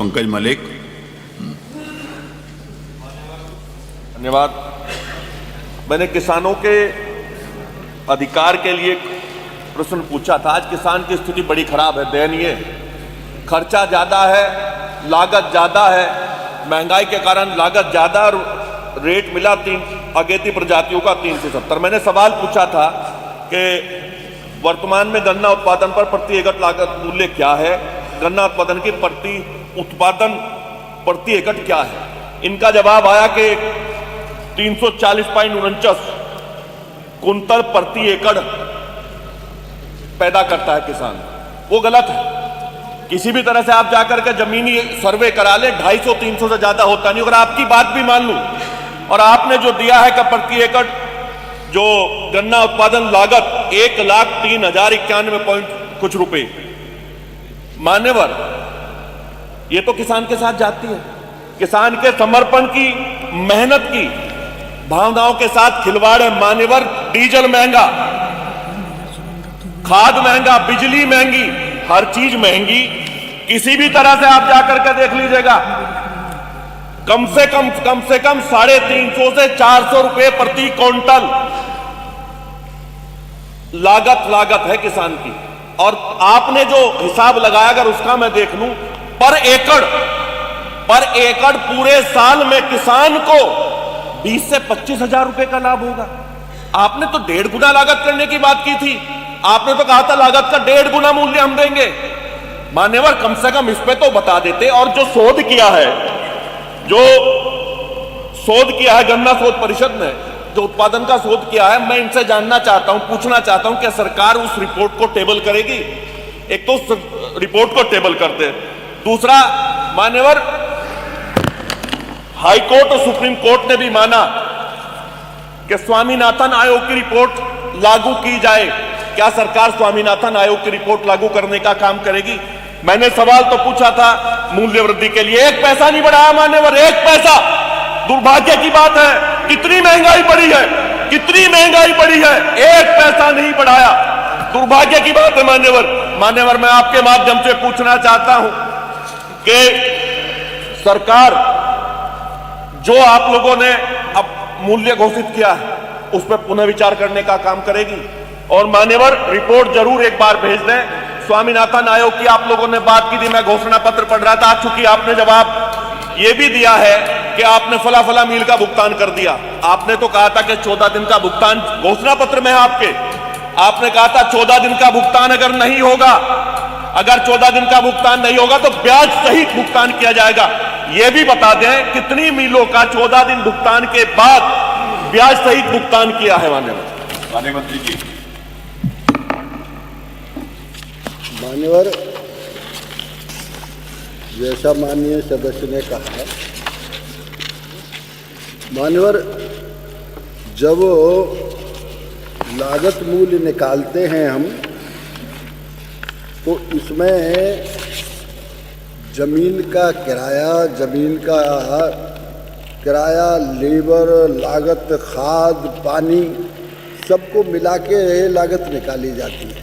पंकज मलिक। धन्यवाद। मैंने किसानों के अधिकार के लिए प्रश्न पूछा था। आज किसान की स्थिति बड़ी खराब है, दयनीय है। खर्चा ज़्यादा है, लागत ज़्यादा है, महंगाई के कारण लागत ज़्यादा और रेट मिला अगेती प्रजातियों का 370। मैंने सवाल पूछा था कि वर्तमान में गन्ना उत्पादन पर प्रति एकड़ लागत मूल्य क्या है, गन्ना उत्पादन की प्रति एकड़ क्या है। इनका जवाब आया कि 340.49 कुंतल प्रति एकड़ पैदा करता है किसान। वो गलत है। किसी भी तरह से आप जाकर के जमीनी सर्वे करा ले, 250-300 से ज्यादा होता नहीं। अगर आपकी बात भी मान लूं और आपने जो दिया है कि प्रति एकड़ जो गन्ना उत्पादन लागत 1,03,091 कुछ रुपए, मान्यवर ये तो किसान के साथ जाती है। किसान के समर्पण की, मेहनत की भावनाओं के साथ खिलवाड़ है। मान्यवर डीजल महंगा, खाद महंगा, बिजली महंगी, हर चीज महंगी। किसी भी तरह से आप जाकर के देख लीजिएगा, कम से कम 350 से 400 रुपए प्रति क्विंटल लागत है किसान की। और आपने जो हिसाब लगाया, अगर उसका मैं देख लूं, पर एकड़ पूरे साल में किसान को 20 से 25 हजार रुपए का लाभ होगा। आपने तो 1.5 गुना लागत करने की बात की थी। आपने तो कहा था लागत का 1.5 गुना मूल्य हम देंगे। मान्यवर कम से कम इस पे तो बता देते। और जो शोध किया है गन्ना शोध परिषद ने, जो उत्पादन का शोध किया है, मैं इनसे जानना चाहता हूं, पूछना चाहता हूं कि सरकार उस रिपोर्ट को टेबल करेगी। एक तो उस रिपोर्ट को टेबल कर दे। दूसरा, मान्यवर हाई कोर्ट और सुप्रीम कोर्ट ने भी माना कि स्वामीनाथन आयोग की रिपोर्ट लागू की जाए। क्या सरकार स्वामीनाथन आयोग की रिपोर्ट लागू करने का काम करेगी? मैंने सवाल तो पूछा था मूल्य वृद्धि के लिए, 1 पैसा नहीं बढ़ाया मान्यवर, 1 पैसा। दुर्भाग्य की बात है, कितनी महंगाई बढ़ी है, 1 पैसा नहीं बढ़ाया। दुर्भाग्य की बात है मान्यवर मैं आपके माध्यम से पूछना चाहता हूं कि सरकार जो आप लोगों ने अब मूल्य घोषित किया है उस पर पुनः विचार करने का काम करेगी। और मान्यवर रिपोर्ट जरूर एक बार भेज दें। स्वामीनाथन आयोग की आप लोगों ने बात की थी, मैं घोषणा पत्र पढ़ रहा था, चूंकि आपने जवाब यह भी दिया है कि आपने फला मील का भुगतान कर दिया। आपने तो कहा था कि 14 दिन का भुगतान, घोषणा पत्र में आपने कहा था 14 दिन का भुगतान अगर नहीं होगा, अगर 14 दिन का भुगतान नहीं होगा तो ब्याज सहित भुगतान किया जाएगा। यह भी बता दें कितनी मिलों का 14 दिन भुगतान के बाद ब्याज सहित भुगतान किया है माननीय मंत्री जी। मान्यवर, जैसा माननीय सदस्य ने कहा, मान्यवर जब लागत मूल्य निकालते हैं हम, तो इसमें जमीन का किराया, लेबर लागत, खाद, पानी, सबको मिला के लागत निकाली जाती है।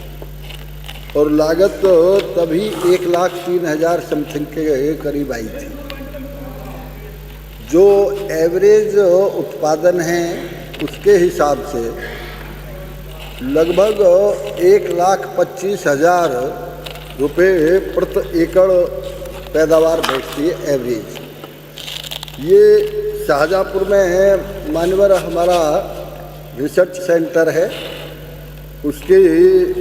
और लागत तभी 1,03,000 समथिंग के करीब आई थी। जो एवरेज उत्पादन है उसके हिसाब से लगभग 1,25,000 रुपये प्रति एकड़ पैदावार बैठती है एवरेज। ये शाहजहाँपुर में है मान्यवर, हमारा रिसर्च सेंटर है, उसके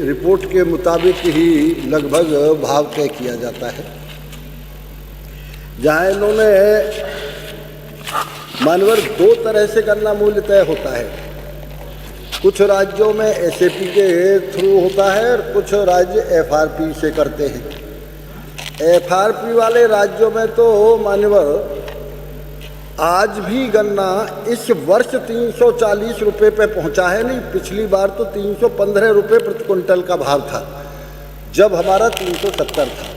रिपोर्ट के मुताबिक ही लगभग भाव तय किया जाता है। जहाँ इन्होंने मान्यवर 2 तरह से गन्ना मूल्य तय होता है। कुछ राज्यों में एसएपी के थ्रू होता है और कुछ राज्य एफआरपी से करते हैं। एफआरपी वाले राज्यों में तो मान्यवर आज भी गन्ना इस वर्ष 340 रुपये पे पहुंचा है। नहीं, पिछली बार तो 315 रुपये प्रति क्विंटल का भाव था जब हमारा 370 था।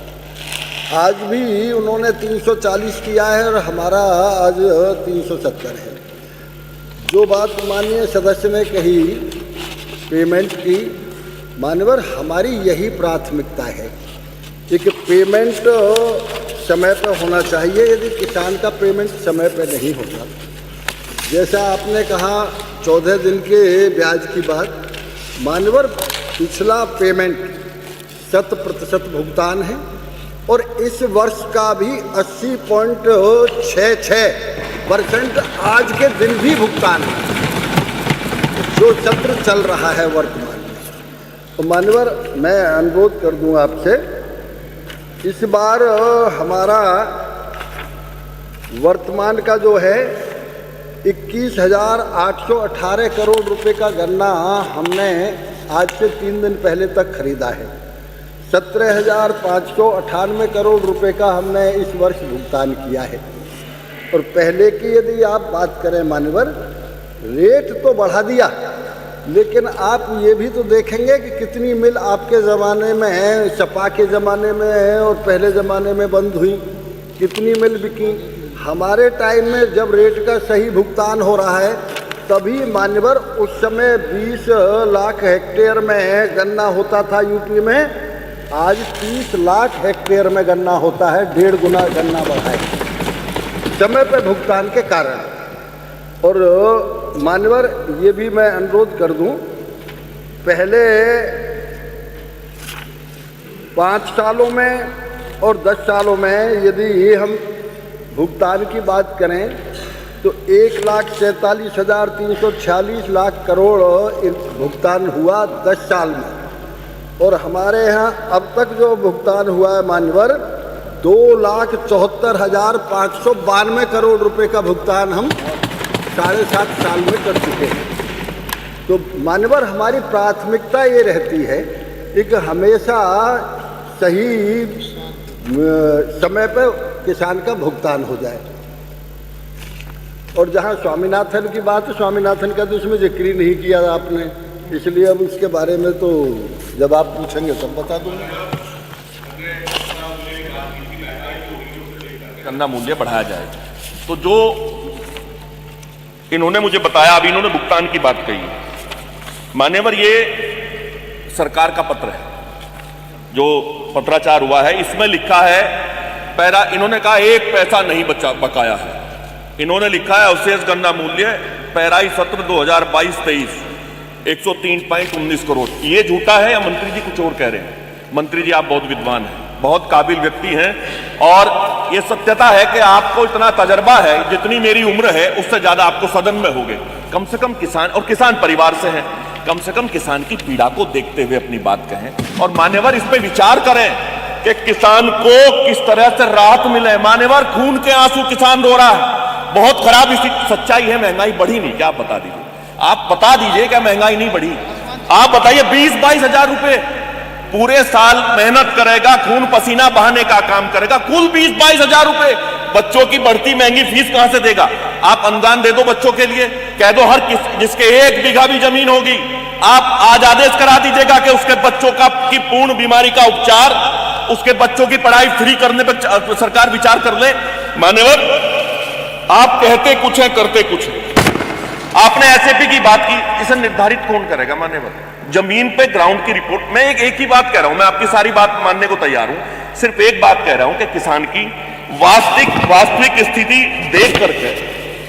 आज भी उन्होंने 340 किया है और हमारा आज 370 है। जो बात माननीय सदस्य ने कही पेमेंट की, मान्यवर हमारी यही प्राथमिकता है कि पेमेंट समय पर होना चाहिए। यदि किसान का पेमेंट समय पर नहीं होता, जैसा आपने कहा 14 दिन के ब्याज की बात, मान्यवर पिछला पेमेंट 100% भुगतान है और इस वर्ष का भी 80.66% आज के दिन भी भुगतान है, जो सत्र चल रहा है वर्तमान में। तो मान्यवर मैं अनुरोध कर दूं आपसे, इस बार हमारा वर्तमान का जो है 21,818 करोड़ रुपए का गन्ना हमने आज से 3 दिन पहले तक खरीदा है। 17,598 करोड़ रुपए का हमने इस वर्ष भुगतान किया है। और पहले की यदि आप बात करें मान्यवर, रेट तो बढ़ा दिया, लेकिन आप ये भी तो देखेंगे कि कितनी मिल आपके ज़माने में है, सपा के ज़माने में है और पहले ज़माने में बंद हुई, कितनी मिल बिकी। हमारे टाइम में जब रेट का सही भुगतान हो रहा है तभी मान्यवर उस समय 20 लाख हेक्टेयर में गन्ना होता था यूपी में, आज 30 लाख हेक्टेयर में गन्ना होता है, 1.5 गुना गन्ना बढ़ा है समय पर भुगतान के कारण। और मान्यवर ये भी मैं अनुरोध कर दूं, पहले 5 सालों में और 10 सालों में यदि हम भुगतान की बात करें तो 1,47,346 लाख करोड़ भुगतान हुआ 10 साल में। और हमारे यहाँ अब तक जो भुगतान हुआ है मान्यवर 2,74,592 करोड़ रुपए का भुगतान हम 7.5 साल में कर चुके हैं। तो मान्यवर हमारी प्राथमिकता ये रहती है कि हमेशा सही समय पर किसान का भुगतान हो जाए। और जहाँ स्वामीनाथन की बात है, स्वामीनाथन का तो इसमें जिक्र ही नहीं किया आपने, इसलिए अब उसके बारे में तो जब आप पूछेंगे तब बता दूंगा। गन्ना मूल्य बढ़ाया जाएगा। तो जो इन्होंने मुझे बताया, अभी इन्होंने भुगतान की बात कही, मान्यवर ये सरकार का पत्र है जो पत्राचार हुआ है, इसमें लिखा है पैरा, इन्होंने कहा 1 पैसा नहीं बकाया है। इन्होंने लिखा है अवशेष गन्ना मूल्य पैराई सत्र 2022-23 103.19 करोड़। ये झूठा है या मंत्री जी कुछ और कह रहे हैं? मंत्री जी आप बहुत विद्वान हैं, बहुत काबिल व्यक्ति हैं और ये सत्यता है कि आपको इतना तजर्बा है, जितनी मेरी उम्र है उससे ज्यादा आपको सदन में होगे। कम से कम किसान और किसान परिवार से हैं, कम से कम किसान की पीड़ा को देखते हुए अपनी बात कहें और मान्यवर इस पे विचार करें कि किसान को किस तरह से राहत मिले। मान्यवर खून के आंसू किसान रो रहा है, बहुत खराब सच्चाई है। महंगाई बढ़ी नहीं क्या? आप बता दीजिए, आप बता दीजिए क्या महंगाई नहीं बढ़ी? आप बताइए 20-22 हजार रुपए पूरे साल मेहनत करेगा, खून पसीना बहाने का काम करेगा, कुल 20-22 हजार रुपए बच्चों की बढ़ती महंगी फीस कहां से देगा? आप अनुदान दे दो बच्चों के लिए, कह दो हर जिसके 1 बीघा भी जमीन होगी आप आज आदेश करा दीजिएगा कि उसके बच्चों की पूर्ण बीमारी का उपचार, उसके बच्चों की पढ़ाई फ्री करने पर सरकार विचार कर ले। मान्यवर आप कहते कुछ है करते कुछ है। आपने एसएपी की बात की, इसे निर्धारित कौन करेगा? मान्यवर जमीन पे ग्राउंड की रिपोर्ट, मैं एक ही बात कह रहा हूं, मैं आपकी सारी बात मानने को तैयार हूं, सिर्फ एक बात कह रहा हूं कि किसान की वास्तविक स्थिति देख करके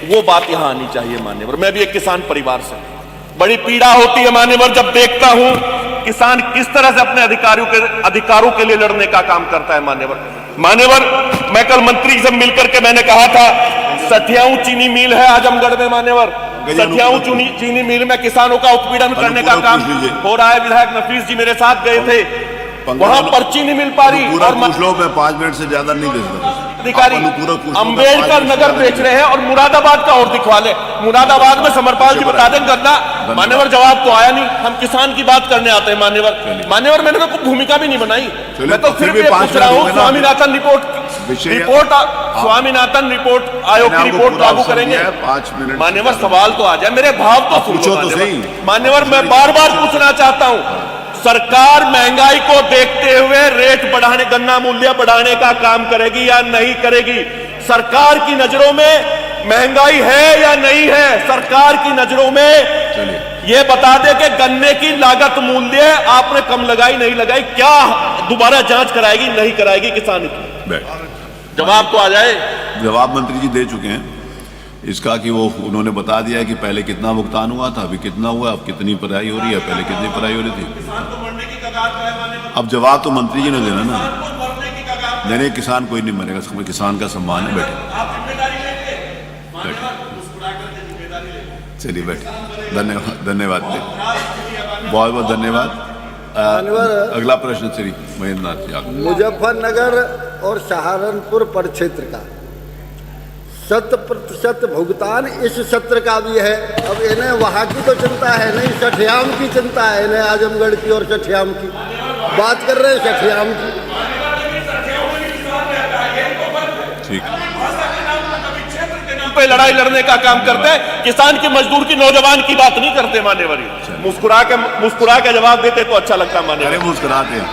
वो बात यहां आनी चाहिए। मान्यवर मैं भी एक किसान परिवार से, बड़ी पीड़ा होती है मान्यवर जब देखता हूं किसान किस तरह से अपने अधिकारों के लिए लड़ने का काम करता है। मान्यवर मैं कल मंत्री से मिलकर के मैंने कहा था सठियाऊ चीनी मिल है आजमगढ़ में, मान्यवर सठियाऊ चीनी मिल में किसानों का उत्पीड़न करने का काम हो रहा है। विधायक नफीस जी मेरे साथ गए थे, वहां पर्ची नहीं मिल पा रही और 5 मिनट से ज्यादा नहीं दे सकता। अधिकारी अंबेडकर नगर बेच रहे हैं और मुरादाबाद का और दिखवा ले। मुरादाबाद में समरपाल जी बता दें गन्ना। मान्यवर जवाब तो आया नहीं, हम किसान की बात करने आते हैं। मान्यवर मैंने तो भूमिका भी नहीं बनाई, मैं तो सिर्फ ये पूछ रहा हूँ स्वामीनाथन रिपोर्ट स्वामीनाथन रिपोर्ट आयोग की रिपोर्ट लागू करेंगे? 5 मिनट मान्यवर सवाल तो आ जाए, मेरे भाव तो पूछो तो सही। मान्यवर मैं बार बार पूछना चाहता हूँ, सरकार महंगाई को देखते हुए रेट बढ़ाने, गन्ना मूल्य बढ़ाने का काम करेगी या नहीं करेगी? सरकार की नजरों में महंगाई है या नहीं है? सरकार की नजरों में ये बता दे कि गन्ने की लागत मूल्य आपने कम लगाई नहीं लगाई, क्या दोबारा जांच कराएगी नहीं कराएगी किसान की? जवाब तो आ जाए। जवाब मंत्री जी दे चुके हैं इसका कि वो उन्होंने बता दिया है कि पहले कितना भुगतान हुआ था, अभी कितना हुआ, अब कितनी पराई हो रही है, पहले कितनी पराई हो रही थी। अब जवाब तो मंत्री जी ने देना ना। नहीं नहीं, किसान कोई नहीं मरेगा, इसमें किसान का सम्मान है। बैठे चलिए बैठे। धन्यवाद धन्यवाद, बहुत बहुत धन्यवाद। अगला प्रश्न श्री महेंद्र नाथ जी। मुजफ्फरनगर और सहारनपुर परिक्षेत्र का 100% भुगतान इस सत्र का भी है। अब इन्हें वहाँ की तो चिंता है नहीं, सठियाम की चिंता है इन्हें, आजमगढ़ की और सठियाम की बात कर रहे हैं, सठियाम की। ठीक, पे लड़ाई लड़ने का काम करते हैं, किसान की, मजदूर की, नौजवान की बात नहीं करते मान्यवर। मुस्कुरा के जवाब देते तो अच्छा लगता मान्यवर। मुस्कुराते हैं।